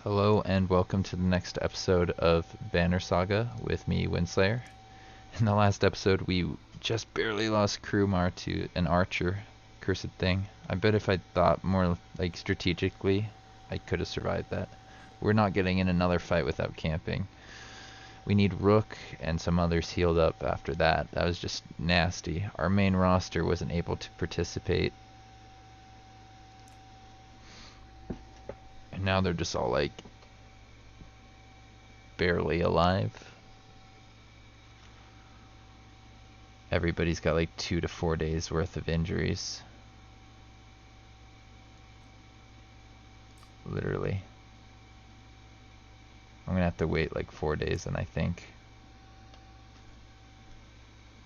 Hello and welcome to the next episode of Banner Saga with me, Winslayer. In the last episode, we just barely lost Krumar to an archer, cursed thing. I bet if I thought more like strategically, I could have survived that. We're not getting in another fight without camping. We need Rook and some others healed up after that. That was just nasty. Our main roster wasn't able to participate. And now they're just all like barely alive. Everybody's got like 2 to 4 days worth of injuries. Literally. I'm gonna have to wait like 4 days then, I think.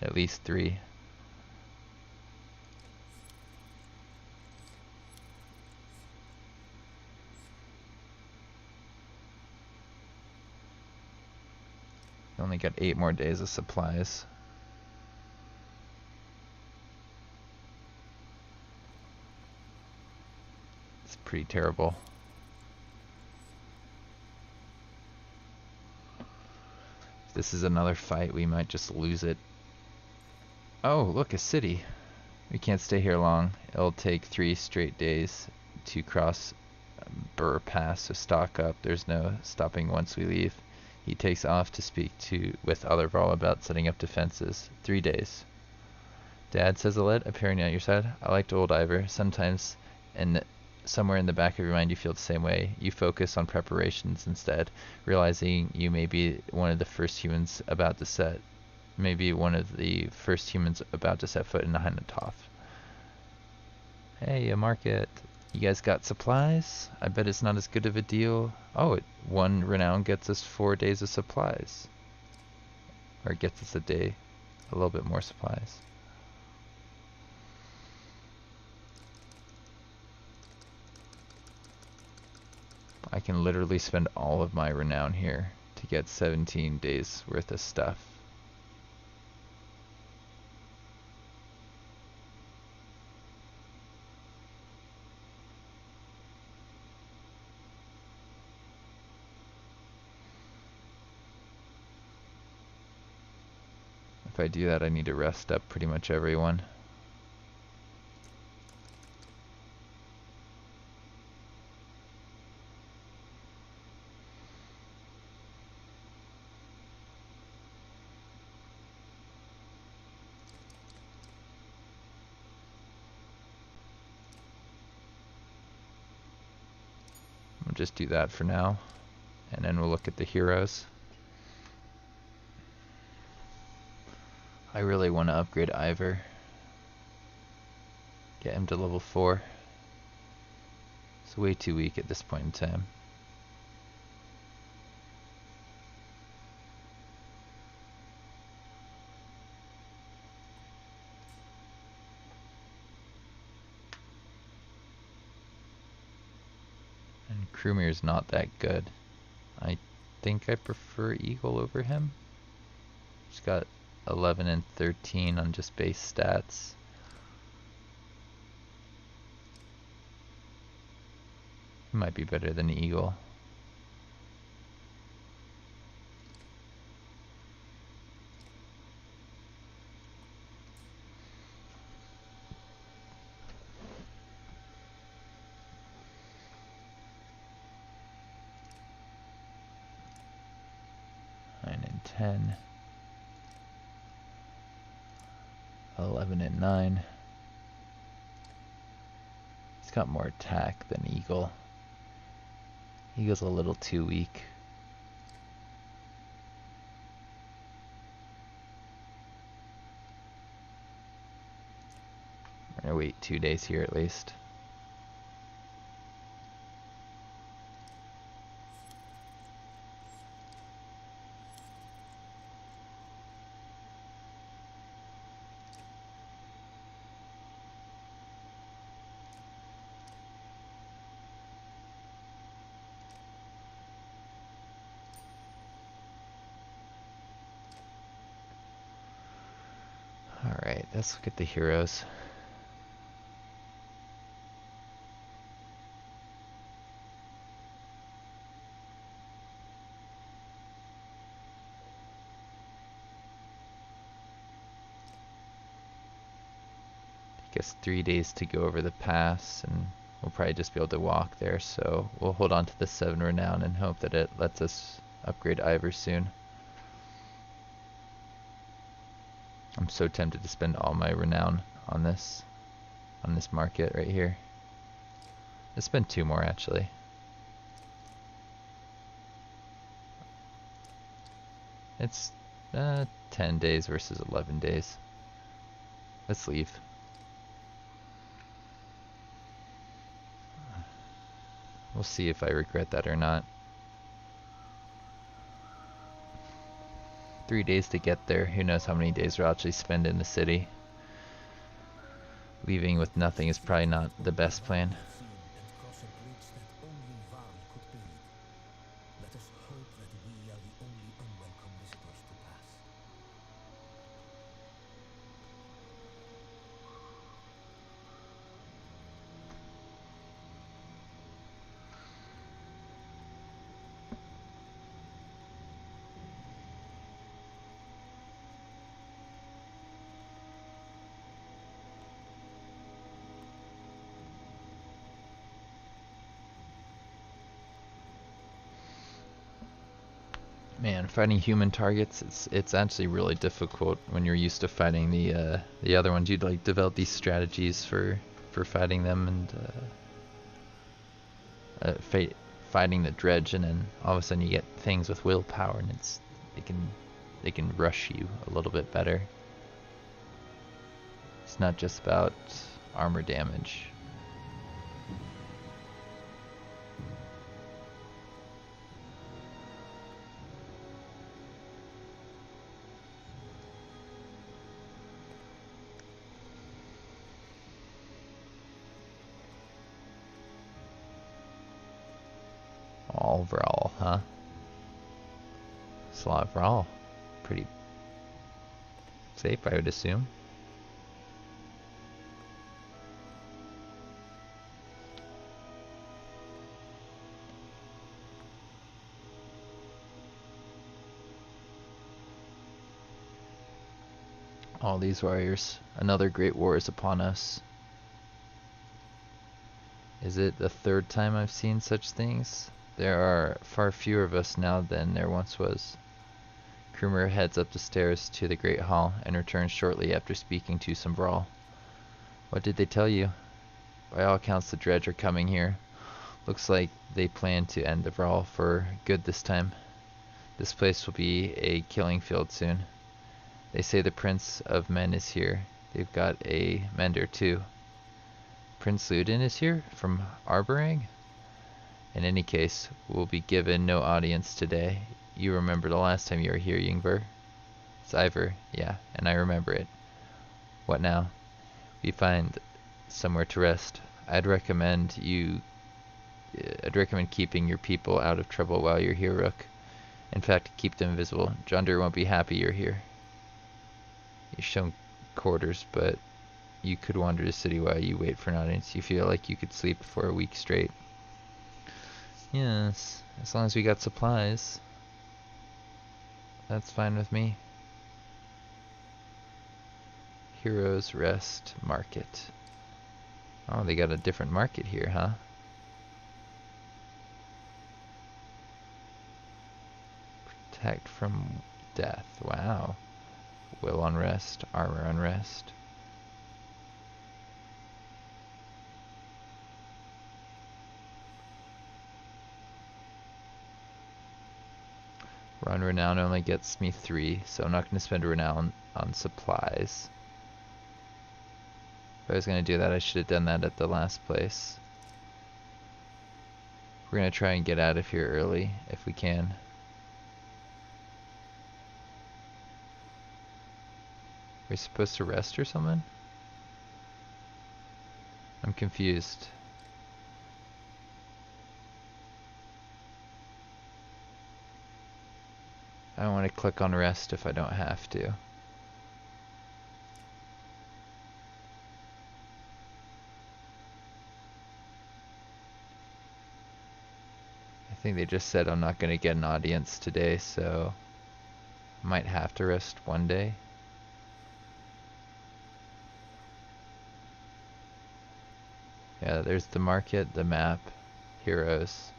At least 3. Only got 8 more days of supplies. It's pretty terrible. If this is another fight, we might just lose it. Oh, look, a city. We can't stay here long. It'll take 3 straight days to cross Burr Pass, so stock up. There's no stopping once we leave. He takes off to speak with other Varl about setting up defenses. 3 days. Dad, says Alette, appearing at your side. I liked old Ivor. Sometimes somewhere in the back of your mind you feel the same way. You focus on preparations instead, realizing you may be one of the first humans about to set. Maybe one of the first humans about to set foot in the Heinatoph. Hey, a market. You guys got supplies? I bet it's not as good of a deal. Oh, 1 renown gets us 4 days of supplies. Or gets us a day. A little bit more supplies. I can literally spend all of my renown here to get 17 days worth of stuff. If I do that, I need to rest up pretty much everyone. We'll just do that for now, and then we'll look at the heroes. I really want to upgrade Ivor. Get him to level 4. It's way too weak at this point in time. And Krumir's not that good. I think I prefer Eagle over him. He's got 11 and 13 on just base stats. He might be better than Eagle. Nine and 10. 11 and 9. He's got more attack than Eagle. Eagle's a little too weak. We're gonna wait 2 days here at least. Alright, let's look at the heroes. us 3 days to go over the pass, and we'll probably just be able to walk there, so we'll hold on to the 7 renown and hope that it lets us upgrade Ivor soon. I'm so tempted to spend all my renown on this market right here. Let's spend 2 more actually. It's 10 days versus 11 days. Let's leave. We'll see if I regret that or not. 3 days to get there. Who knows how many days we'll actually spend in the city. Leaving with nothing is probably not the best plan. Man, fighting human targets, it's actually really difficult when you're used to fighting the other ones. You'd like develop these strategies for fighting them, and fighting the dredge, and then all of a sudden you get things with willpower, and they can rush you a little bit better. It's not just about armor damage. Overall, huh? Slot overall. Pretty safe, I would assume. All these warriors. Another great war is upon us. Is it the 3rd time I've seen such things? There are far fewer of us now than there once was. Krumer heads up the stairs to the Great Hall and returns shortly after speaking to some brawl. What did they tell you? By all accounts, the dredge are coming here. Looks like they plan to end the brawl for good this time. This place will be a killing field soon. They say the Prince of Men is here. They've got a mender too. Prince Ludin is here from Arborang? In any case, we'll be given no audience today. You remember the last time you were here, Yngvar? It's Ivor, yeah, and I remember it. What now? We find somewhere to rest. I'd recommend keeping your people out of trouble while you're here, Rook. In fact, keep them visible. Jonder won't be happy you're here. You've shown quarters, but you could wander the city while you wait for an audience. You feel like you could sleep for a week straight. Yes, as long as we got supplies. That's fine with me. Heroes Rest Market. Oh, they got a different market here, huh? Protect from death. Wow. Will unrest, armor unrest. Run renown only gets me 3, so I'm not going to spend a renown on supplies. If I was going to do that, I should have done that at the last place. We're going to try and get out of here early, if we can. Are we supposed to rest or something? I'm confused. I don't want to click on rest if I don't have to. I think they just said I'm not going to get an audience today, so I might have to rest one day. Yeah, there's the market, the map, heroes,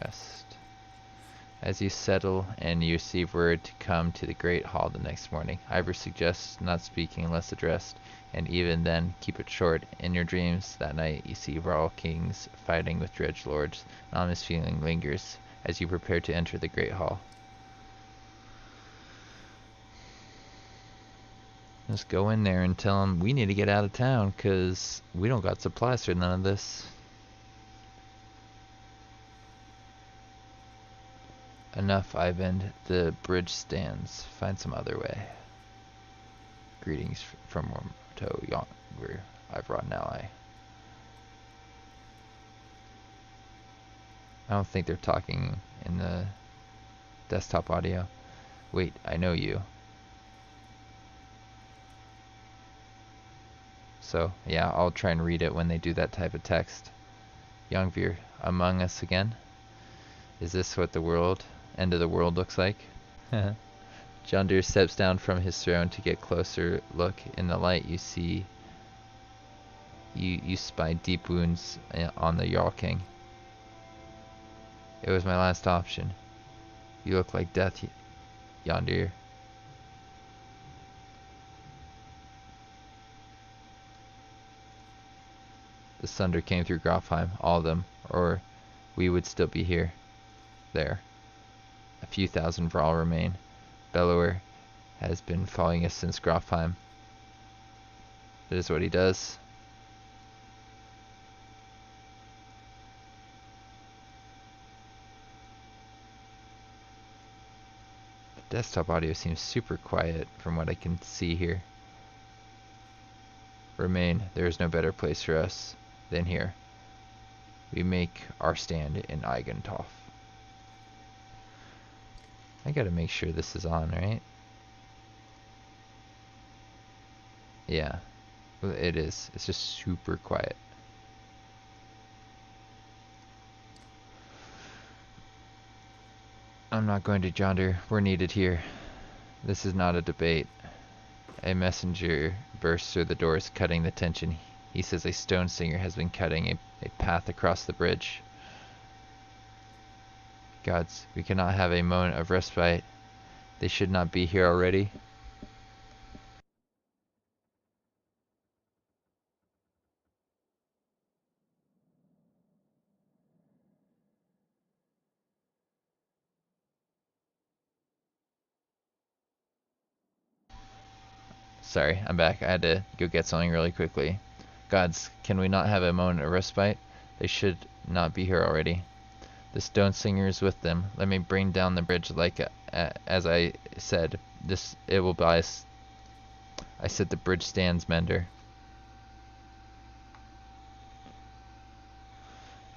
rest. As you settle and you receive word to come to the great hall the next morning, Ivor suggests not speaking unless addressed, and even then keep it short. In your dreams that night you see Varl kings fighting with dredge lords. An ominous feeling lingers as you prepare to enter the great hall. Just go in there and tell them we need to get out of town because we don't got supplies for none of this. Enough, Ivan. The bridge stands. Find some other way. Greetings from Morto Younger. I've brought an ally. I don't think they're talking in the desktop audio. Wait, I know you. So, yeah, I'll try and read it when they do that type of text. Youngveer, among us again? Is this what the end of the world looks like? John Deere steps down from his throne to get closer look. In the light you see, you spy deep wounds on the Jarl King. It was my last option. You look like death, Yondir. The thunder came through Grofheim, all of them, or we would still be here. There. A few thousand Vrall remain. Bellower has been following us since Grofheim. That is what he does. The desktop audio seems super quiet from what I can see here. Remain, there is no better place for us than here. We make our stand in Eigenthof. I gotta make sure this is on, right? Yeah, it is. It's just super quiet. I'm not going to Jonder. We're needed here. This is not a debate. A messenger bursts through the doors, cutting the tension. He says a stone singer has been cutting a path across the bridge. Gods, we cannot have a moment of respite. They should not be here already. Sorry, I'm back. I had to go get something really quickly. Gods, can we not have a moment of respite? They should not be here already. The stone singer is with them. Let me bring down the bridge like as I said. It will buy us. I said the bridge stands, Mender.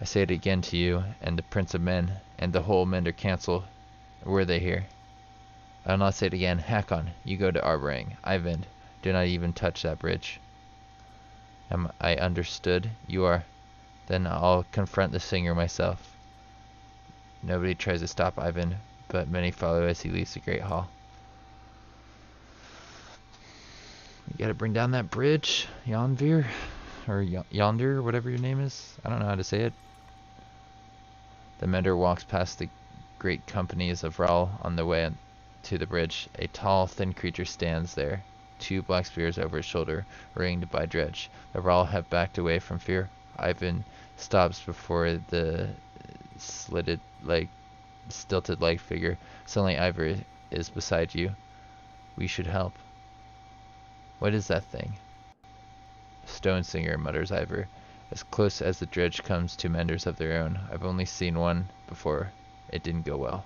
I say it again to you and the Prince of Men and the whole Mender Council. Were they here? I'll not say it again. Hakon, you go to Arborang. Ivan, do not even touch that bridge. Am I understood? You are. Then I'll confront the singer myself. Nobody tries to stop Ivan, but many follow as he leaves the Great Hall. You gotta bring down that bridge, Yonveer, or Yonder, whatever your name is. I don't know how to say it. The Mender walks past the great companies of Vrall on the way to the bridge. A tall, thin creature stands there, two black spears over his shoulder, ringed by dredge. The Vrall have backed away from fear. Ivan stops before the stilted leg figure. Suddenly Ivor is beside you. We should help. What is that thing? Stone singer, mutters Ivor. As close as the dredge comes to menders of their own. I've only seen one before. It didn't go well.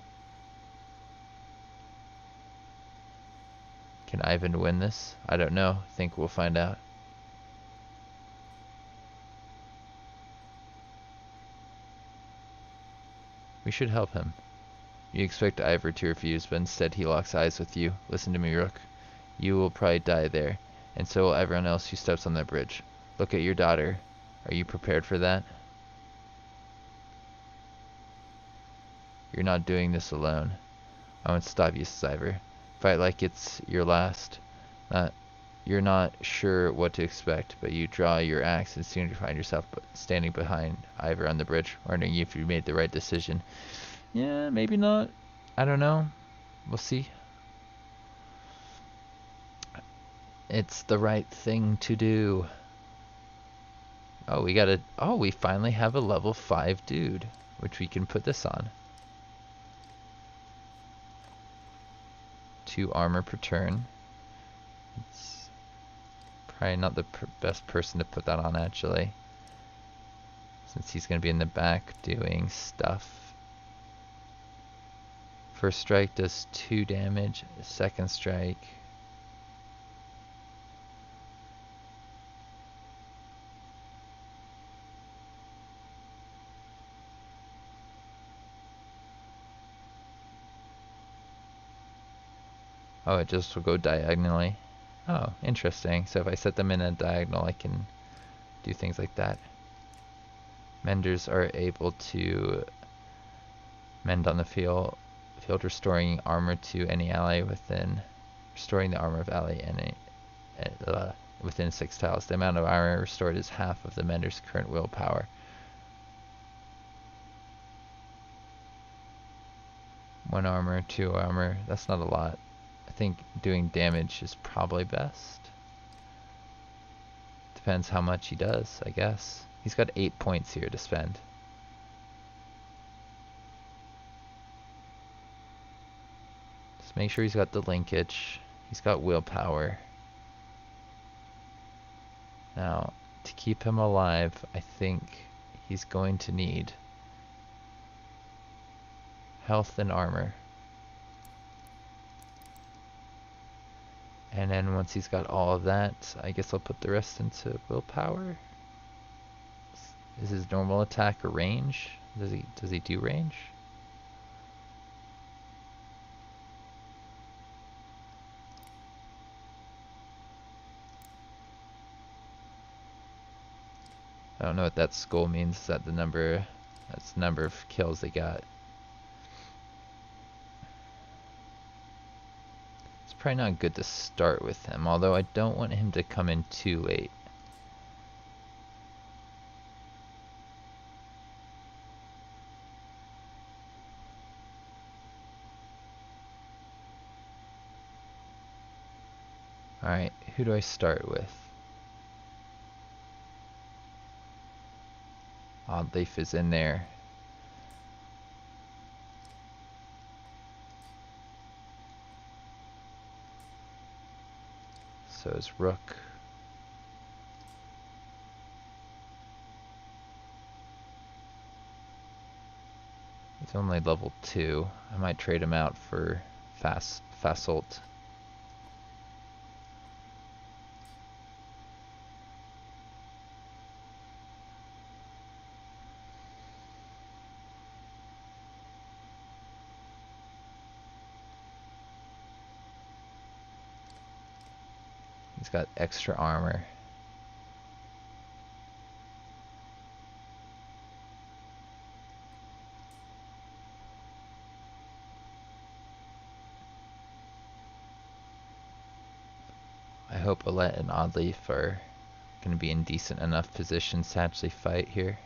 Can Ivan win this? I don't know. Think we'll find out. We should help him. You expect Ivor to refuse, but instead he locks eyes with you. Listen to me, Rook. You will probably die there, and so will everyone else who steps on that bridge. Look at your daughter. Are you prepared for that? You're not doing this alone. I won't stop you, says Ivor. Fight like it's your last. You're not sure what to expect, but you draw your axe and soon you find yourself standing behind Ivor on the bridge, wondering if you made the right decision. Yeah, maybe not. I don't know. We'll see. It's the right thing to do. Oh, we finally have a level 5 dude, which we can put this on. 2 armor per turn. It's probably not the best person to put that on, actually, since he's going to be in the back doing stuff. First strike does 2 damage. Second strike. Oh, it just will go diagonally. Oh, interesting. So if I set them in a diagonal, I can do things like that. Menders are able to mend on the field, restoring armor to any ally within, restoring the armor of ally any within 6 tiles. The amount of armor restored is half of the mender's current willpower. One armor, 2 armor. That's not a lot. I think doing damage is probably best. Depends how much he does, I guess. He's got 8 points here to spend. Just make sure he's got the linkage. He's got willpower. Now, to keep him alive, I think he's going to need health and armor. And then once he's got all of that, I guess I'll put the rest into willpower. Is his normal attack a range? Does he do range? I don't know what that skull means. Is that the number? That's the number of kills they got. It's probably not good to start with him, although I don't want him to come in too late. Alright, who do I start with? Oddleaf is in there. So is Rook. He's only level 2. I might trade him out for Fasolt. He's got extra armor. I hope Alette and Oddleaf are going to be in decent enough positions to actually fight here.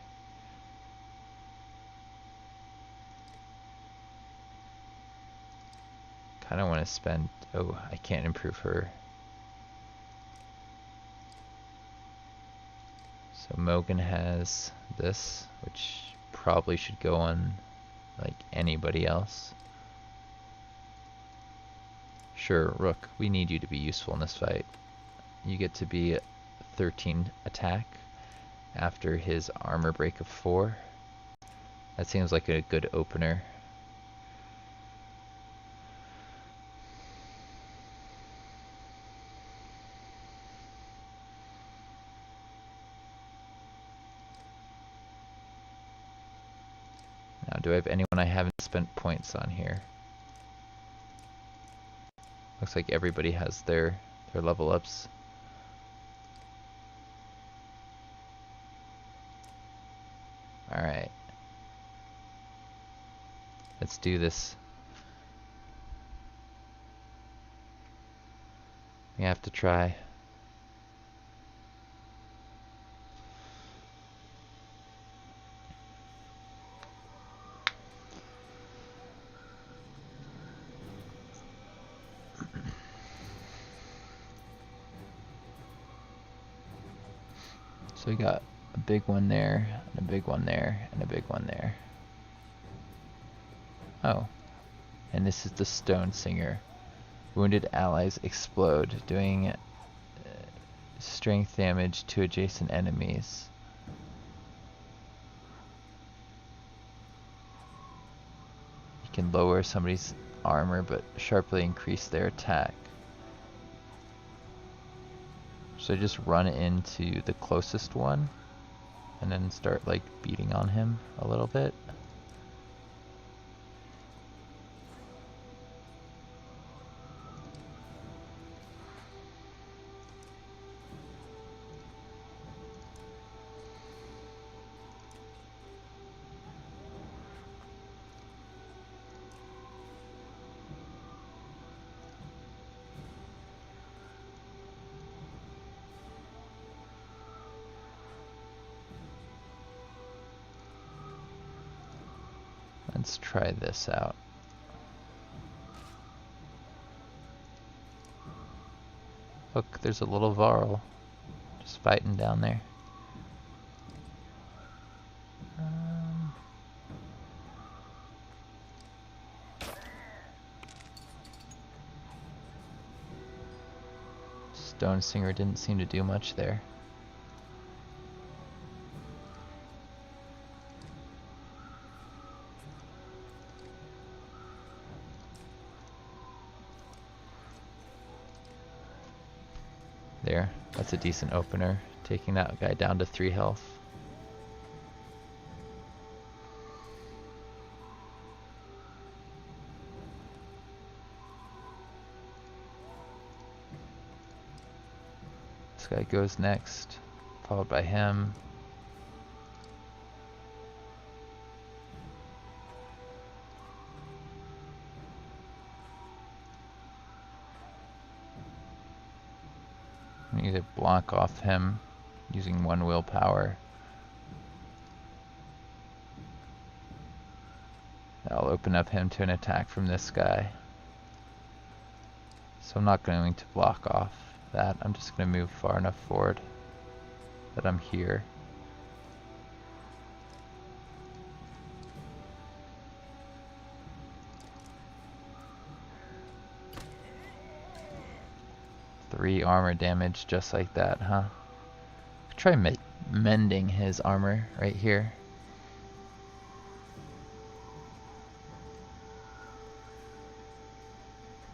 Kind of want to spend... Oh, I can't improve her. So Mogan has this, which probably should go on like anybody else. Sure, Rook, we need you to be useful in this fight. You get to be 13 attack after his armor break of 4. That seems like a good opener. Now, do I have anyone I haven't spent points on here? Looks like everybody has their level ups. Alright. Let's do this. We have to try. So we got a big one there, and a big one there, and a big one there. Oh, and this is the Stone Singer. Wounded allies explode, doing strength damage to adjacent enemies. You can lower somebody's armor, but sharply increase their attack. So just run into the closest one, and then start like beating on him a little bit. Let's try this out. Look, there's a little Varl just fighting down there. Stone Singer didn't seem to do much there. There, that's a decent opener, taking that guy down to 3 health. This guy goes next, followed by him. I need to block off him using 1 willpower. That'll open up him to an attack from this guy. So I'm not going to block off that. I'm just going to move far enough forward that I'm here. Three armor damage just like that, huh? Try mending his armor right here.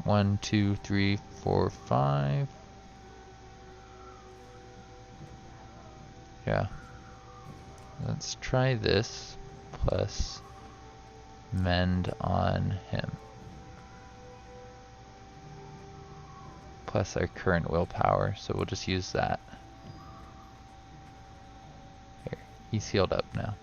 One, two, three, four, five. Yeah. Let's try this plus mend on him. Plus our current willpower, so we'll just use that. Here, he's healed up now.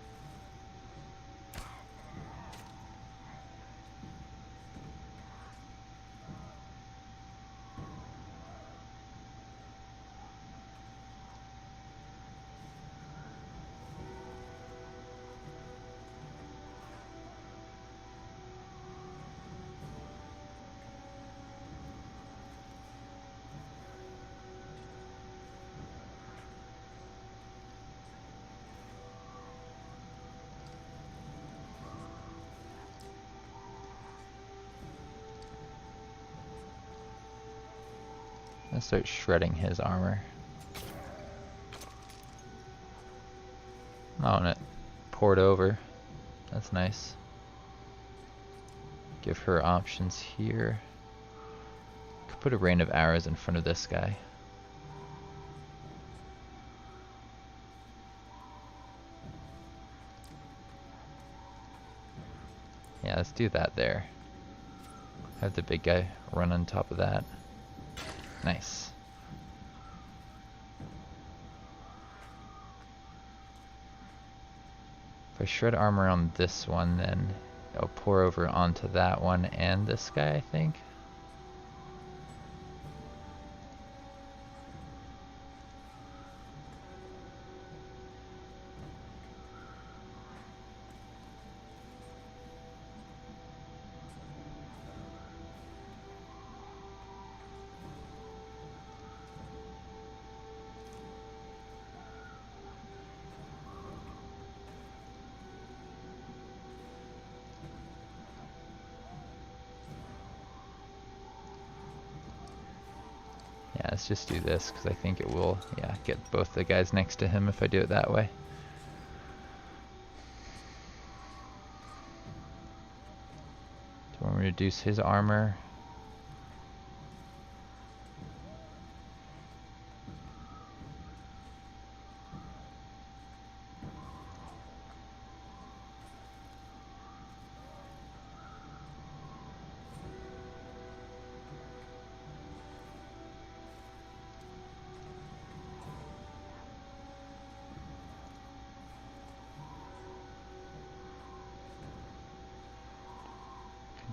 Let's start shredding his armor. Oh, and it poured over. That's nice. Give her options here. Could put a rain of arrows in front of this guy. Yeah, let's do that there. Have the big guy run on top of that. Nice. If I shred armor on this one, then it'll pour over onto that one and this guy, I think. Let's just do this, because I think it will, yeah, get both the guys next to him if I do it that way. Do I want to reduce his armor?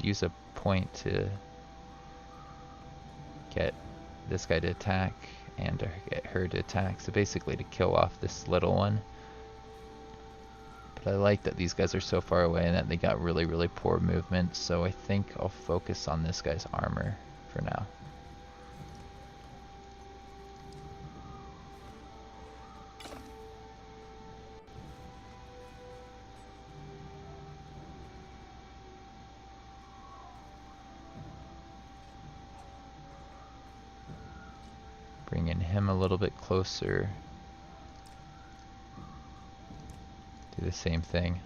Use a point to get this guy to attack and to get her to attack, so basically to kill off this little one. But I like that these guys are so far away and that they got really, really poor movement, so I think I'll focus on this guy's armor for now. Bringing him a little bit closer. Do the same thing.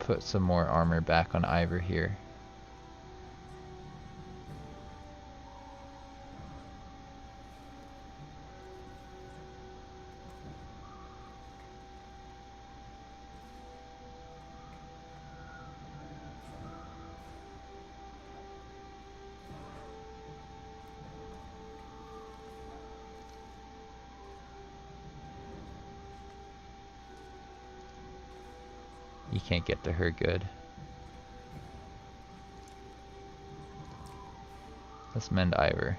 Put some more armor back on Ivor here. You can't get to her good. Let's mend Ivor.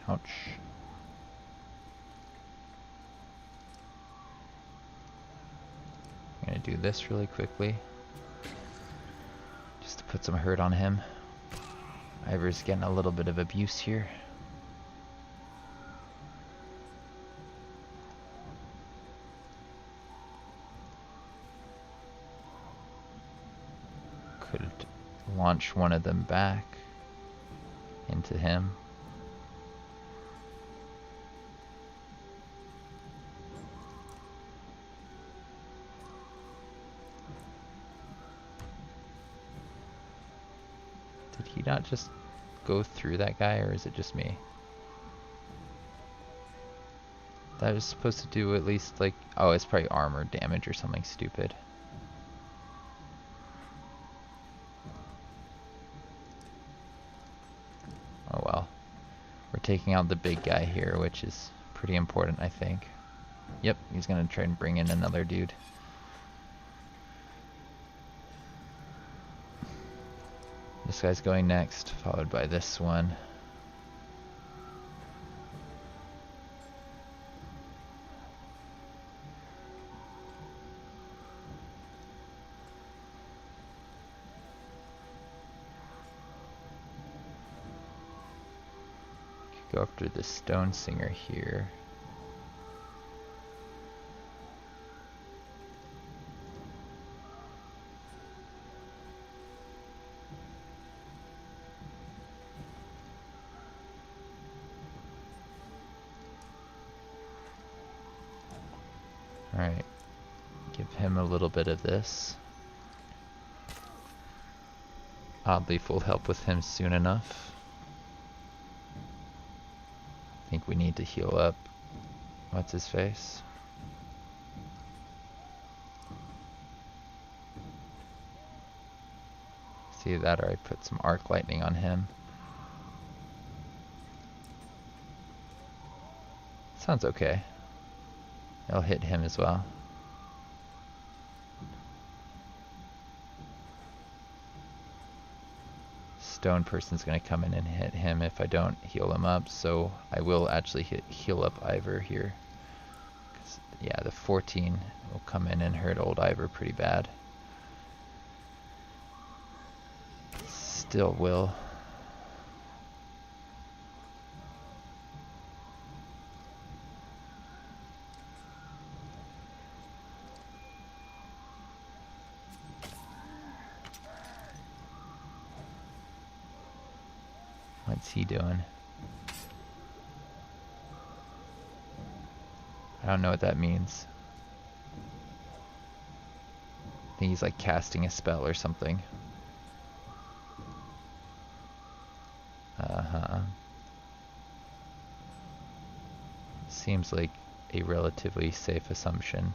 Ouch. I'm gonna do this really quickly, just to put some hurt on him. Ivor's getting a little bit of abuse here. Could launch one of them back into him. Did he not just go through that guy, or is it just me? That was supposed to do at least like, oh, it's probably armor damage or something stupid. Oh well. We're taking out the big guy here, which is pretty important, I think. Yep, he's gonna try and bring in another dude. This guy's going next, followed by this one. Could go after the stone singer here. Alright, give him a little bit of this. Odd Leaf will help with him soon enough. I think we need to heal up. What's his face? See that, or I put some arc lightning on him. Sounds okay. It'll hit him as well. Stone person's gonna come in and hit him if I don't heal him up, so I will actually heal up Ivor here, 'cause Yeah, the 14 will come in and hurt old Ivor pretty bad. Still will. What's he doing? I don't know what that means. I think he's like casting a spell or something. Uh-huh. Seems like a relatively safe assumption.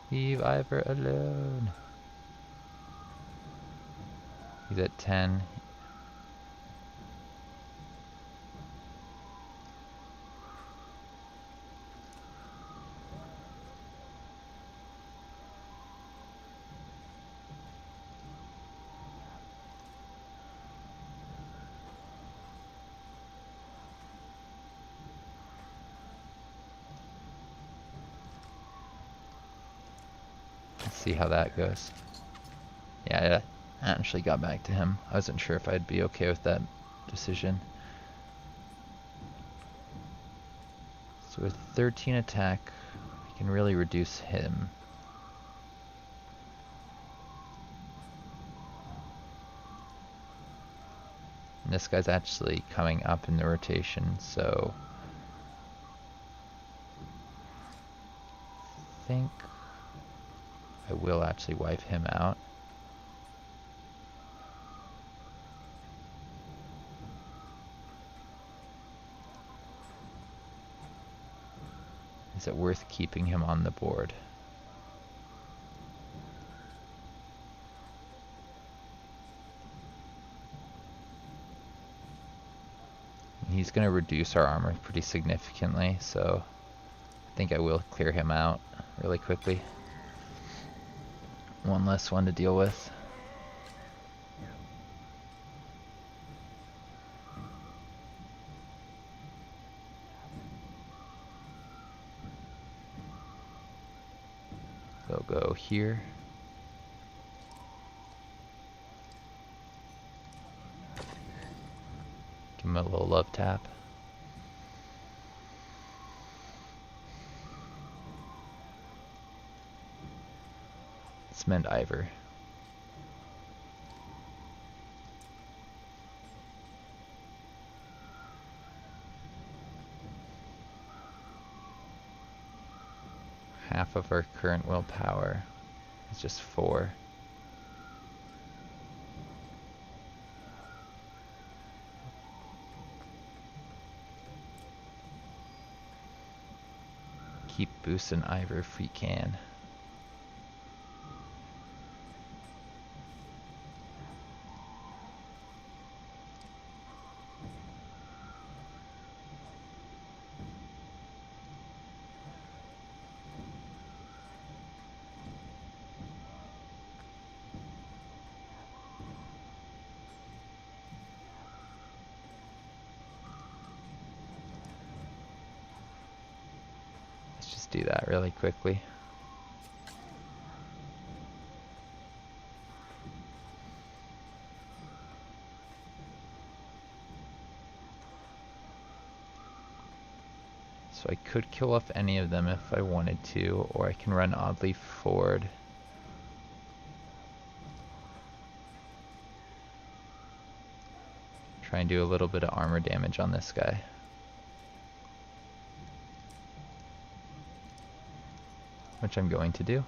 Leave Ivor alone. He's at 10. Let's see how that goes. Yeah, I actually got back to him. I wasn't sure if I'd be okay with that decision. So with 13 attack, we can really reduce him. And this guy's actually coming up in the rotation, so I think I will actually wipe him out. Is it worth keeping him on the board? He's going to reduce our armor pretty significantly, so I think I will clear him out really quickly. One less one to deal with. They'll go here. Give him a little love tap. Cement Ivor. Half of our current willpower is just 4. Keep boosting Ivor if we can. Do that really quickly. So I could kill off any of them if I wanted to, or I can run oddly forward. Try and do a little bit of armor damage on this guy. Which I'm going to do.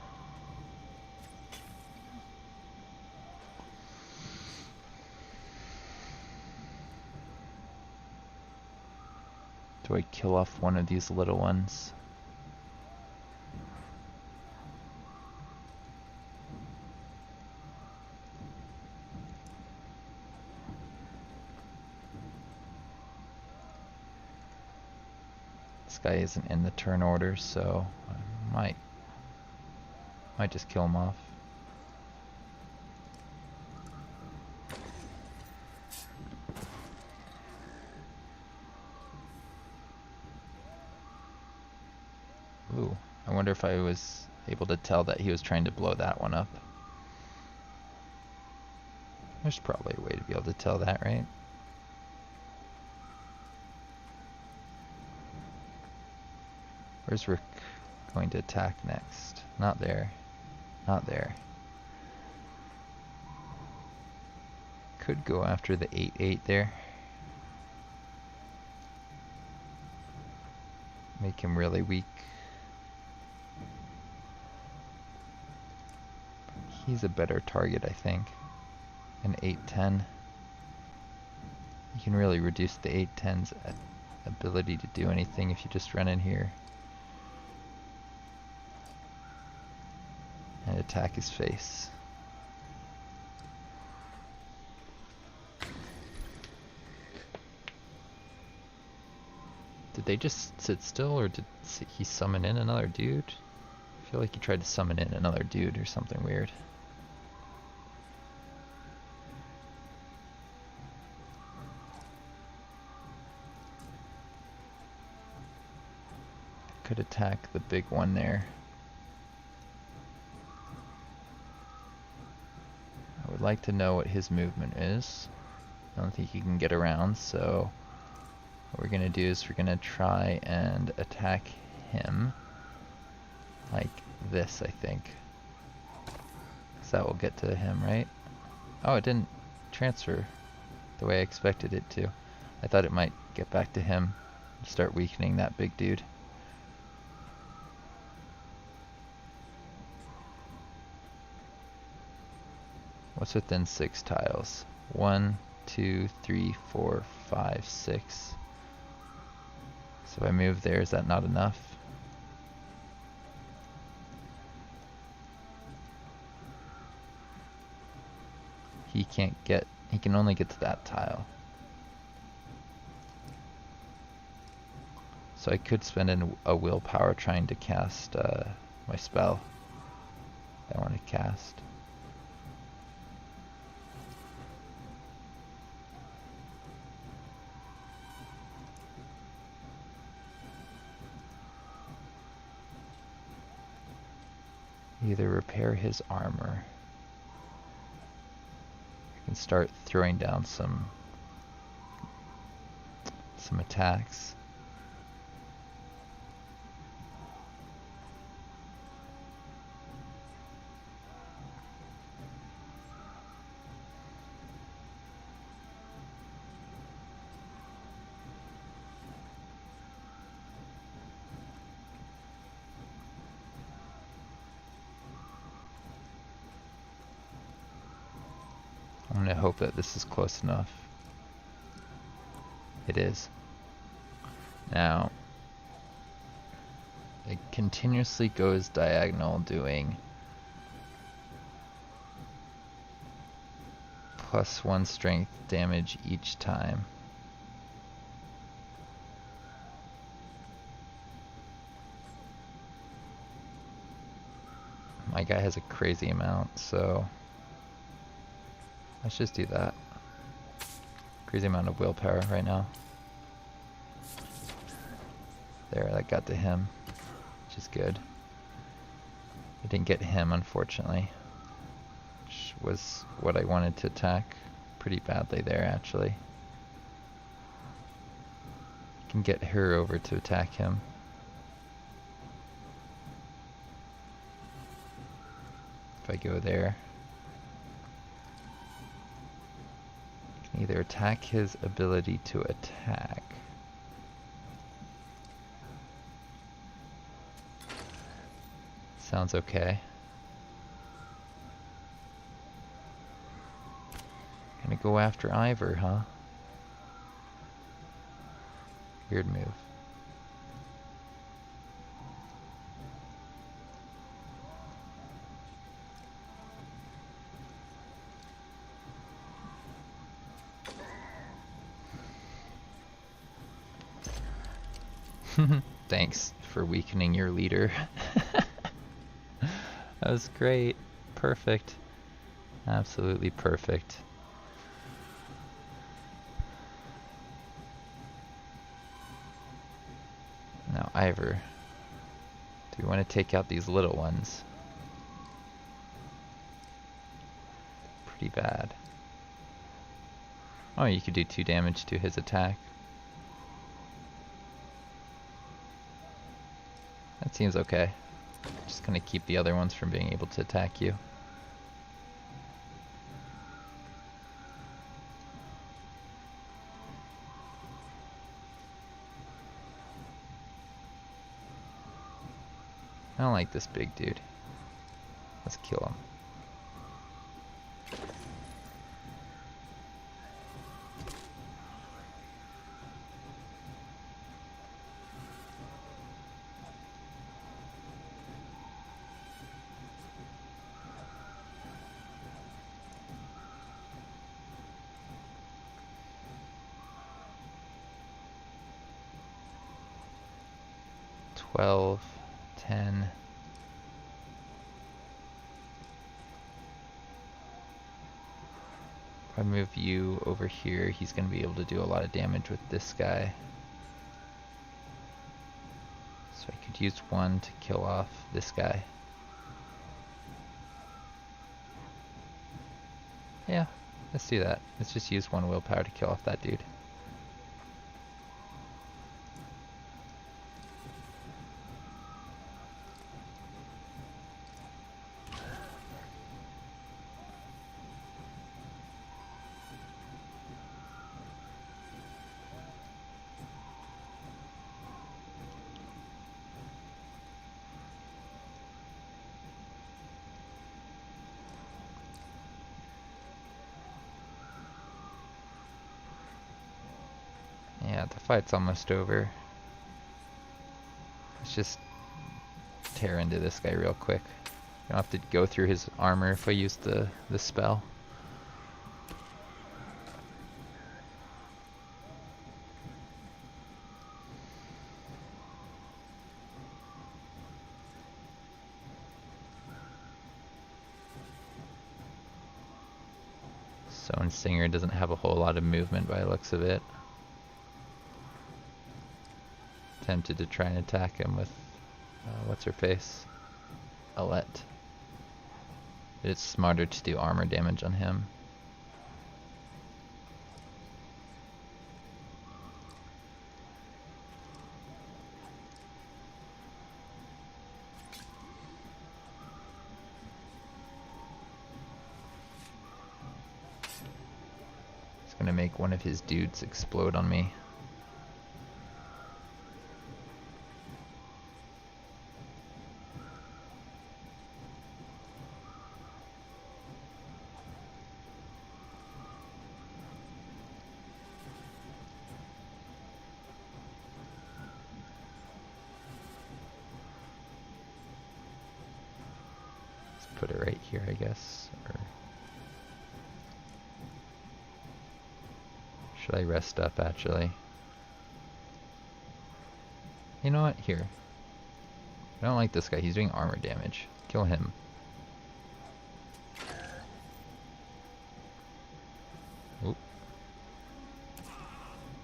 Do I kill off one of these little ones? This guy isn't in the turn order, so I might just kill him off. Ooh, I wonder if I was able to tell that he was trying to blow that one up. There's probably a way to be able to tell that, right? Where's Rick going to attack next? Not there. Not there. Could go after the 8-8 there. Make him really weak. He's a better target, I think. An 8-10. You can really reduce the 8-10's ability to do anything if you just run in here and attack his face. Did they just sit still, or did he summon in another dude? I feel like he tried to summon in another dude or something weird. Could attack the big one there. I would like to know what his movement is. I don't think he can get around, so what we're gonna do is we're gonna try and attack him like this, I think. 'Cause that will get to him, right? Oh, it didn't transfer the way I expected it to. I thought it might get back to him and start weakening that big dude. What's within 6 tiles? 1, 2, 3, 4, 5, 6. So if I move there, is that not enough? He can't get, he can only get to that tile. So I could spend a willpower trying to cast my spell I want to cast. Either repair his armor. I can start throwing down some attacks. I'm gonna hope that this is close enough. It is. Now, it continuously goes diagonal, doing +1 strength damage each time. My guy has a crazy amount, so let's just do that. Crazy amount of willpower right now. There, that got to him, which is good. It didn't get him, unfortunately, which was what I wanted to attack pretty badly there, actually. Can get her over to attack him. If I go there, I can either attack his ability to attack, sounds okay. Gonna go after Ivor, huh? Weird move. Thanks for weakening your leader. That was great. Perfect. Absolutely perfect. Now Ivor. Do we want to take out these little ones? Pretty bad. Oh, you could do 2 damage to his attack. That seems okay. Just gonna keep the other ones from being able to attack you. I don't like this big dude. Let's kill him. Twelve, 10. If I move you over here, he's going to be able to do a lot of damage with this guy. So I could use 1 to kill off this guy. Yeah, let's do that. Let's just use 1 willpower to kill off that dude. Yeah, the fight's almost over. Let's just tear into this guy real quick. I don't have to go through his armor if I use the spell. Stone Singer doesn't have a whole lot of movement by the looks of it. Tempted to try and attack him with what's her face? Alette. But it's smarter to do armor damage on him. It's gonna make one of his dudes explode on me. Put it right here, I guess. Or should I rest up, actually? You know what? Here. I don't like this guy. He's doing armor damage. Kill him. Oop.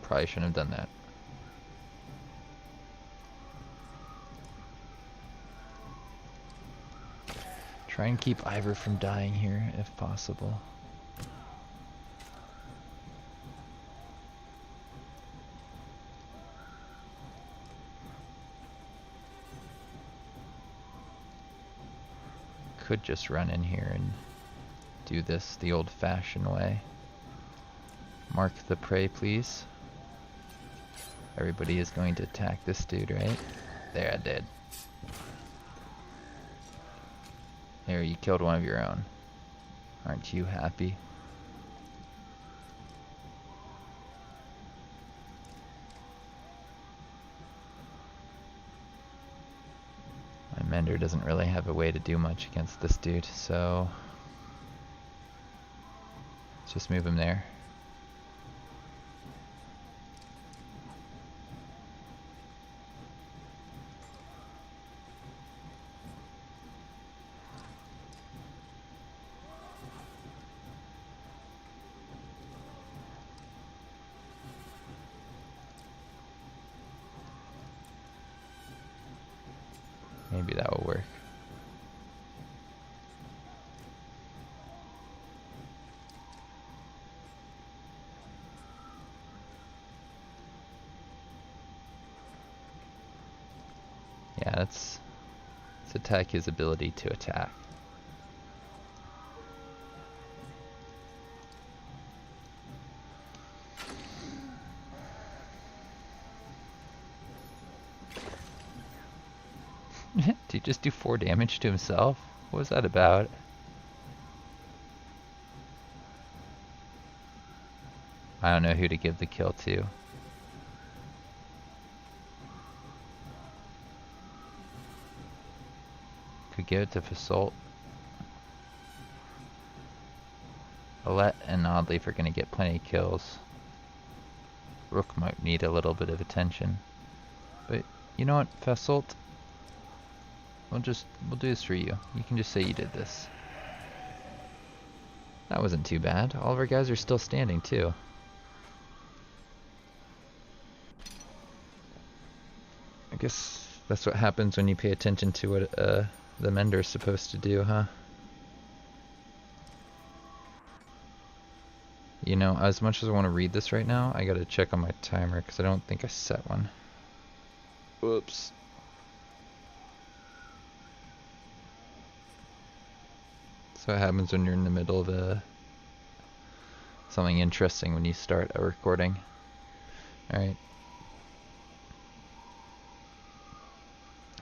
Probably shouldn't have done that. Try and keep Ivor from dying here, if possible. Could just run in here and do this the old-fashioned way. Mark the prey, please. Everybody is going to attack this dude, right? There, I did. There, you killed one of your own. Aren't you happy? My Mender doesn't really have a way to do much against this dude, so let's just move him there. Maybe that will work. Yeah, let's attack his ability to attack. Did he just do 4 damage to himself? What was that about? I don't know who to give the kill to. Could give it to Fasolt. Alette and Oddleif are gonna get plenty of kills. Rook might need a little bit of attention. But you know what, Fasolt? We'll do this for you. You can just say you did this. That wasn't too bad. All of our guys are still standing too. I guess that's what happens when you pay attention to what the Mender's supposed to do, huh? You know, as much as I want to read this right now, I gotta check on my timer because I don't think I set one. Whoops. So what happens when you're in the middle of something interesting when you start a recording. Alright.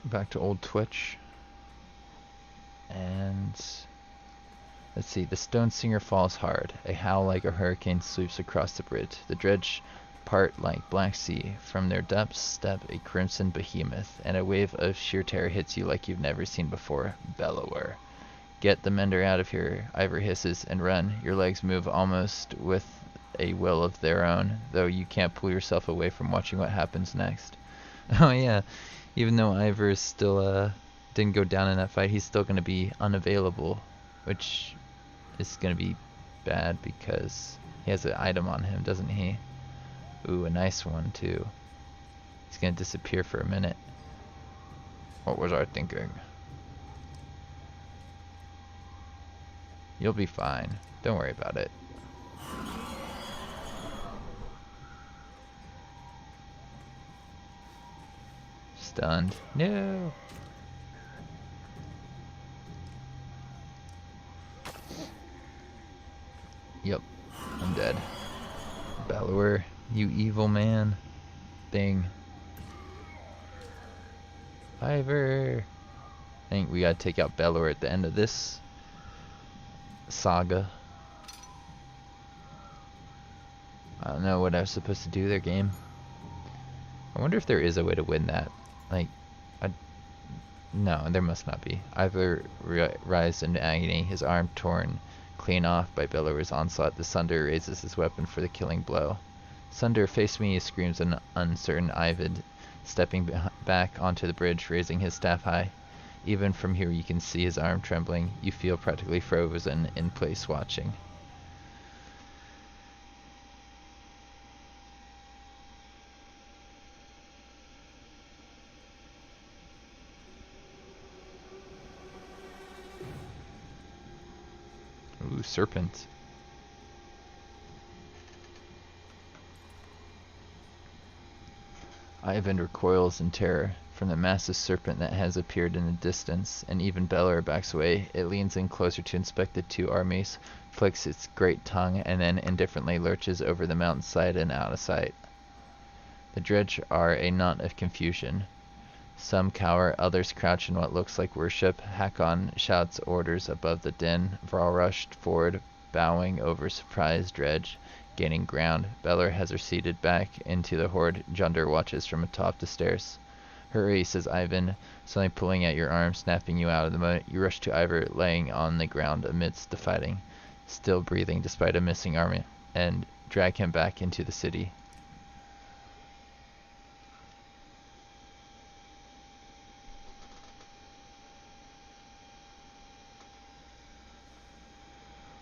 Back to old Twitch. And let's see, the stone singer falls hard. A howl like a hurricane sweeps across the bridge. The dredge part like Black Sea. From their depths step a crimson behemoth, and a wave of sheer terror hits you like you've never seen before. Bellower. Get the Mender out of here, Ivor hisses, and run. Your legs move almost with a will of their own, though you can't pull yourself away from watching what happens next. Oh yeah, even though Ivor is still didn't go down in that fight, he's still going to be unavailable, which is going to be bad because he has an item on him, doesn't he? Ooh, a nice one too. He's going to disappear for a minute. What was I thinking? You'll be fine. Don't worry about it. Stunned. No! Yep, I'm dead. Bellower, you evil man. Thing. Ivor! I think we gotta take out Bellower at the end of this saga. I don't know what I was supposed to do there, game. I wonder if there is a way to win that. Like, no, there must not be. Ivor writhes in agony, his arm torn clean off by Bellower's onslaught. The Sunder raises his weapon for the killing blow. Sunder, face me, screams an uncertain Ivid, stepping back onto the bridge, raising his staff high. Even from here you can see his arm trembling. You feel practically frozen in place watching. Ooh, serpent. Ivan recoils in terror from the massive serpent that has appeared in the distance, and even Bellower backs away. It leans in closer to inspect the two armies, flicks its great tongue, and then indifferently lurches over the mountainside and out of sight. The dredge are a knot of confusion. Some cower, others crouch in what looks like worship. Hakon shouts orders above the din. Vrall rushed forward, bowing over surprised dredge, gaining ground. Bellower has receded back into the horde. Junder watches from atop the stairs. Hurry, says Ivan, suddenly pulling at your arm, snapping you out of the moment. You rush to Ivor, laying on the ground amidst the fighting, still breathing despite a missing arm, and drag him back into the city.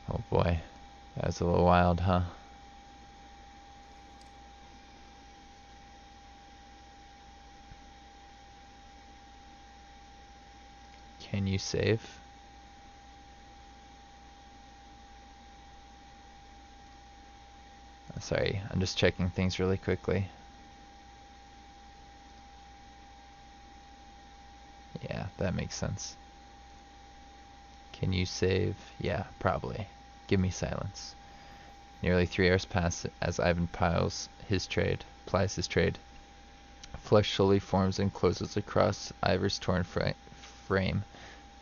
Oh boy, that was a little wild, huh? Can you save? Sorry, I'm just checking things really quickly. Yeah, that makes sense. Can you save? Yeah, probably. Give me silence. Nearly 3 hours pass as Ivan plies his trade. Flesh slowly forms and closes across Ivor's torn frame.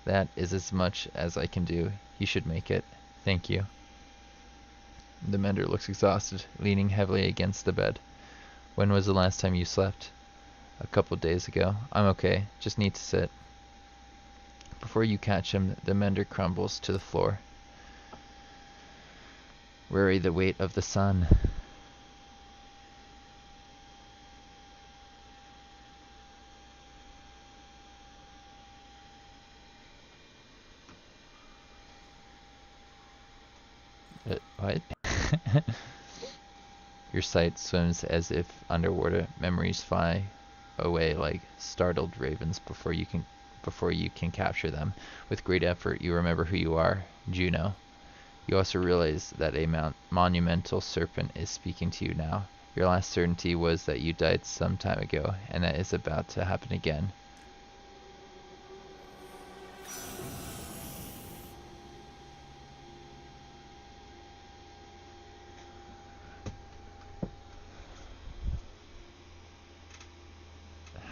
That is as much as I can do. You should make it. Thank you. The mender looks exhausted, leaning heavily against the bed. When was the last time you slept? A couple days ago. I'm okay. Just need to sit. Before you catch him, the mender crumbles to the floor. Worry the weight of the sun. What? Your sight swims as if underwater. Memories fly away like startled ravens before you can capture them. With great effort, you remember who you are, Juno. You also realize that a monumental serpent is speaking to you now. Your last certainty was that you died some time ago, and that is about to happen again.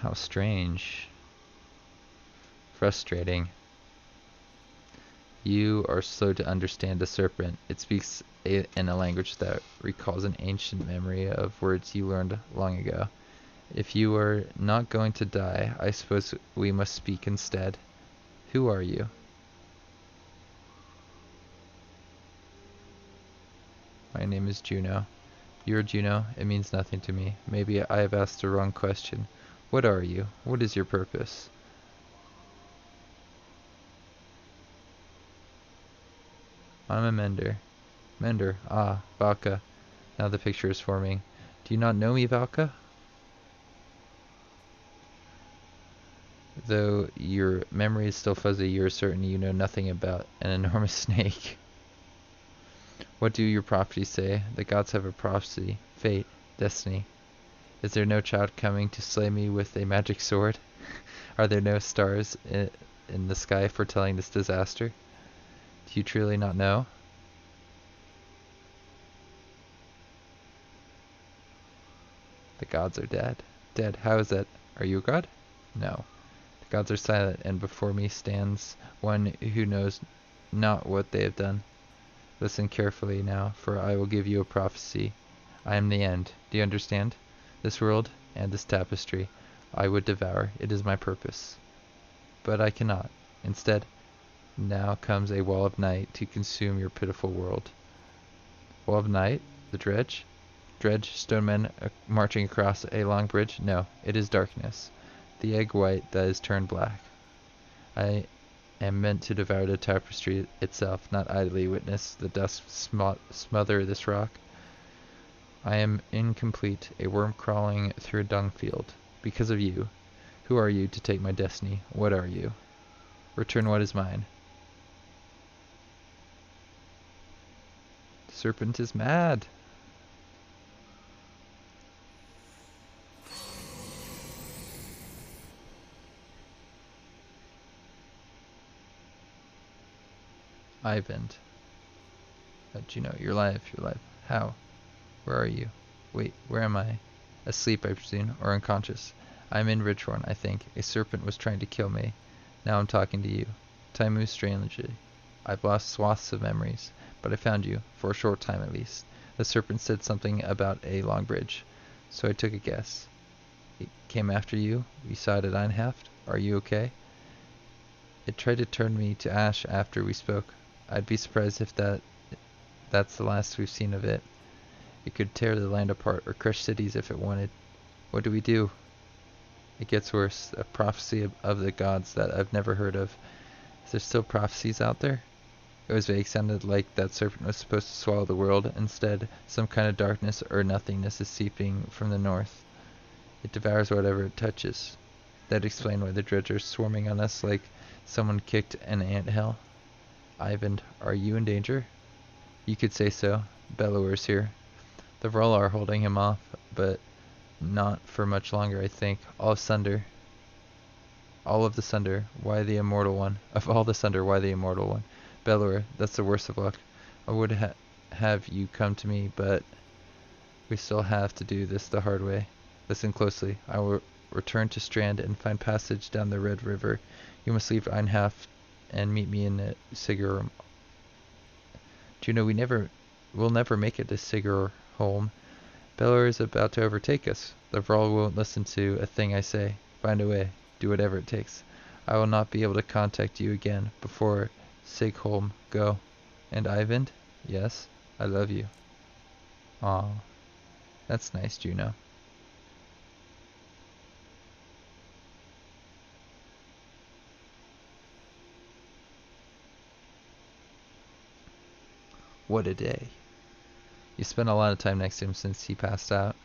How strange. Frustrating. You are slow to understand the serpent. It speaks in a language that recalls an ancient memory of words you learned long ago. If you are not going to die, I suppose we must speak instead. Who are you? My name is Juno. You're Juno. It means nothing to me. Maybe I have asked the wrong question. What are you? What is your purpose? I'm a mender. Mender. Ah, Valka. Now the picture is forming. Do you not know me, Valka? Though your memory is still fuzzy, you are certain you know nothing about an enormous snake. What do your prophecies say? The gods have a prophecy, fate, destiny. Is there no child coming to slay me with a magic sword? Are there no stars in the sky foretelling this disaster? Do you truly not know? The gods are dead. Dead? How is that? Are you a god? No. The gods are silent, and before me stands one who knows not what they have done. Listen carefully now, for I will give you a prophecy. I am the end. Do you understand? This world and this tapestry I would devour. It is my purpose. But I cannot. Instead, now comes a wall of night to consume your pitiful world. Wall of night? The dredge? Dredge, stone men marching across a long bridge? No, it is darkness. The egg white that is turned black. I am meant to devour the tapestry itself, not idly witness the dust smother this rock. I am incomplete, a worm crawling through a dung field. Because of you. Who are you to take my destiny? What are you? Return what is mine. The serpent is mad. Ivan. Juno, you're alive, you're alive. How? Where are you? Wait, where am I? Asleep, I presume, or unconscious. I'm in Ridgehorn, I think. A serpent was trying to kill me. Now I'm talking to you. Time moves strangely. I've lost swaths of memories, but I found you, for a short time at least. The serpent said something about a long bridge, so I took a guess. It came after you. We saw it at Einhaft. Are you okay? It tried to turn me to ash after we spoke. I'd be surprised if that's the last we've seen of it. It could tear the land apart or crush cities if it wanted. What do we do? It gets worse. A prophecy of the gods that I've never heard of. Is there still prophecies out there? It was vague. Sounded like that serpent was supposed to swallow the world. Instead, some kind of darkness or nothingness is seeping from the north. It devours whatever it touches. That explained why the dredge are swarming on us like someone kicked an anthill. Ivan, are you in danger? You could say so. Bellower's here. The Vrol are holding him off, but not for much longer, I think. All asunder. All of the Sunder, why the immortal one? Of all the Sunder, why the immortal one? Bellower, that's the worst of luck. I would have you come to me, but we still have to do this the hard way. Listen closely. I will return to Strand and find passage down the Red River. You must leave Einhaft and meet me in Sigurholm. Do you know we'll never make it to Sigurholm. Bellower is about to overtake us. The Vrol won't listen to a thing I say. Find a way. Do whatever it takes. I will not be able to contact you again before Sigholm. Go. And Ivan? Yes, I love you. Aw, that's nice, Juno. What a day. You spent a lot of time next to him since he passed out.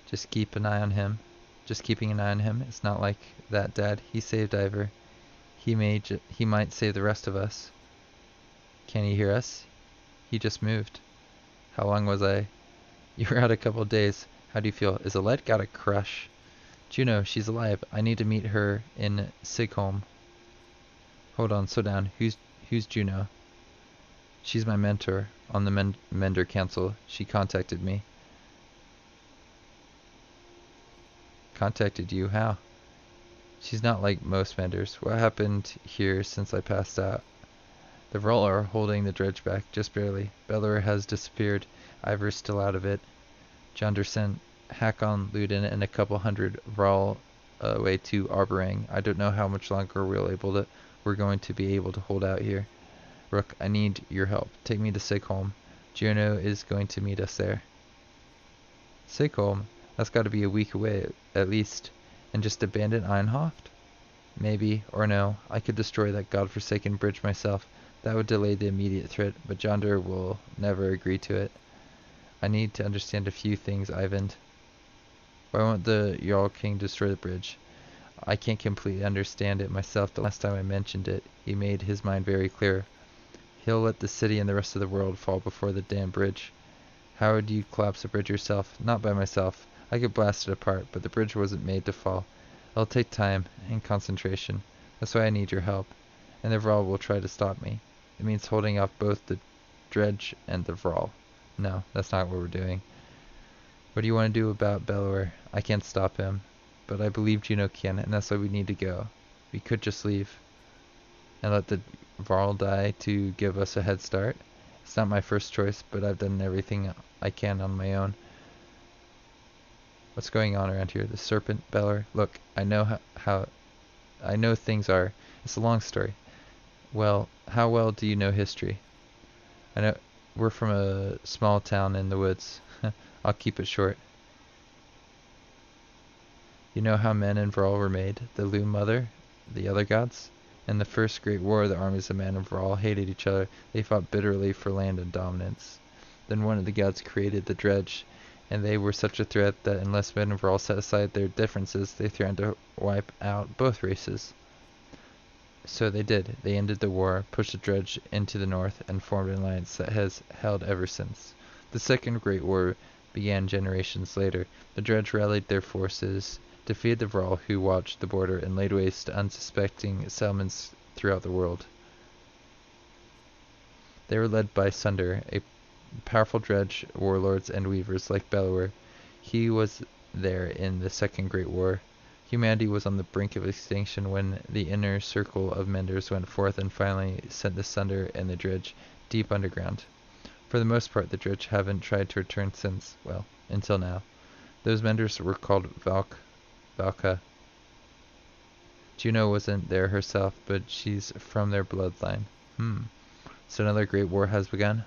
Just keep an eye on him. Just keeping an eye on him. It's not like that, Dad. He saved Ivor. He might save the rest of us. Can he hear us? He just moved. How long was I? You were out a couple of days. How do you feel? Is Alette got a crush? Juno, she's alive. I need to meet her in Sigholm. Hold on, slow down. Who's Juno? She's my mentor on the Mender Council. She contacted me. Contacted you? How? She's not like most Menders. What happened here since I passed out? The Vrol are holding the dredge back, just barely. Bellower has disappeared. Ivor's still out of it. Jonder sent Hakon, Ludin, and a couple hundred Vrol away to Arborang. I don't know how much longer we're going to be able to hold out here. Rook, I need your help. Take me to Sigholm. Juno is going to meet us there. Sigholm? That's got to be a week away, at least. And just abandon Einhaft? Maybe, or no. I could destroy that godforsaken bridge myself. That would delay the immediate threat, but Jonder will never agree to it. I need to understand a few things, Ivan. Why won't the Jarl King destroy the bridge? I can't completely understand it myself. The last time I mentioned it, he made his mind very clear. He'll let the city and the rest of the world fall before the damn bridge. How would you collapse a bridge yourself? Not by myself. I could blast it apart, but the bridge wasn't made to fall. It'll take time and concentration. That's why I need your help. And the Vrol will try to stop me. It means holding off both the dredge and the Vrol. No, that's not what we're doing. What do you want to do about Bellower? I can't stop him. But I believe Juno can, and that's why we need to go. We could just leave. And let the Vrol die to give us a head start. It's not my first choice, but I've done everything I can on my own. What's going on around here? The serpent, Bellower? Look, I know how I know things are. It's a long story. Well, how well do you know history? I know we're from a small town in the woods. I'll keep it short. You know how men and Vrol were made? The Loom Mother? The other gods? In the first Great War, the armies of men and Vrol hated each other. They fought bitterly for land and dominance. Then one of the gods created the dredge, and they were such a threat that unless men and Vrol set aside their differences, they threatened to wipe out both races. So they did. They ended the war, pushed the dredge into the north, and formed an alliance that has held ever since. The Second Great War began generations later. The dredge rallied their forces, defeated the Vrol who watched the border, and laid waste to unsuspecting settlements throughout the world. They were led by Sunder, a powerful dredge warlords and weavers like Bellower. He was there in the Second Great War. Humanity was on the brink of extinction when the inner circle of menders went forth and finally sent the Sunder and the dredge deep underground. For the most part, the dredge haven't tried to return since, well, until now. Those menders were called Valka. Juno wasn't there herself, but she's from their bloodline. So another great war has begun?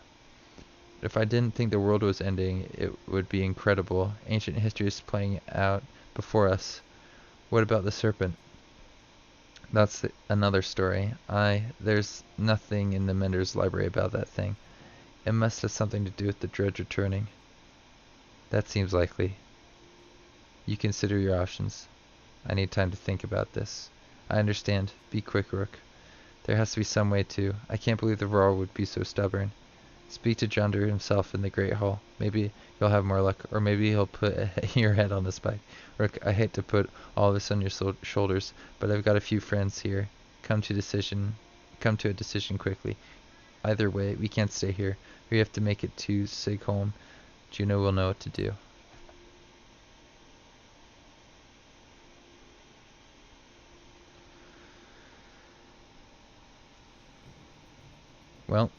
If I didn't think the world was ending, it would be incredible. Ancient history is playing out before us. What about the serpent? That's another story. There's nothing in the Mender's library about that thing. It must have something to do with the dredge returning. That seems likely. You consider your options. I need time to think about this. I understand. Be quick, Rook. There has to be some way to. I can't believe the Roar would be so stubborn. Speak to Junder himself in the Great Hall. Maybe you'll have more luck, or maybe he'll put your head on the spike. Rook, I hate to put all this on your shoulders, but I've got a few friends here. Come to a decision quickly. Either way, we can't stay here. We have to make it to Sigholm. Juno will know what to do. Well,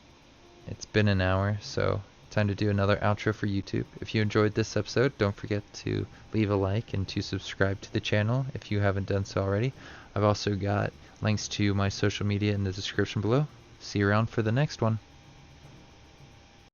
it's been an hour, so time to do another outro for YouTube. If you enjoyed this episode, don't forget to leave a like and to subscribe to the channel if you haven't done so already. I've also got links to my social media in the description below. See you around for the next one.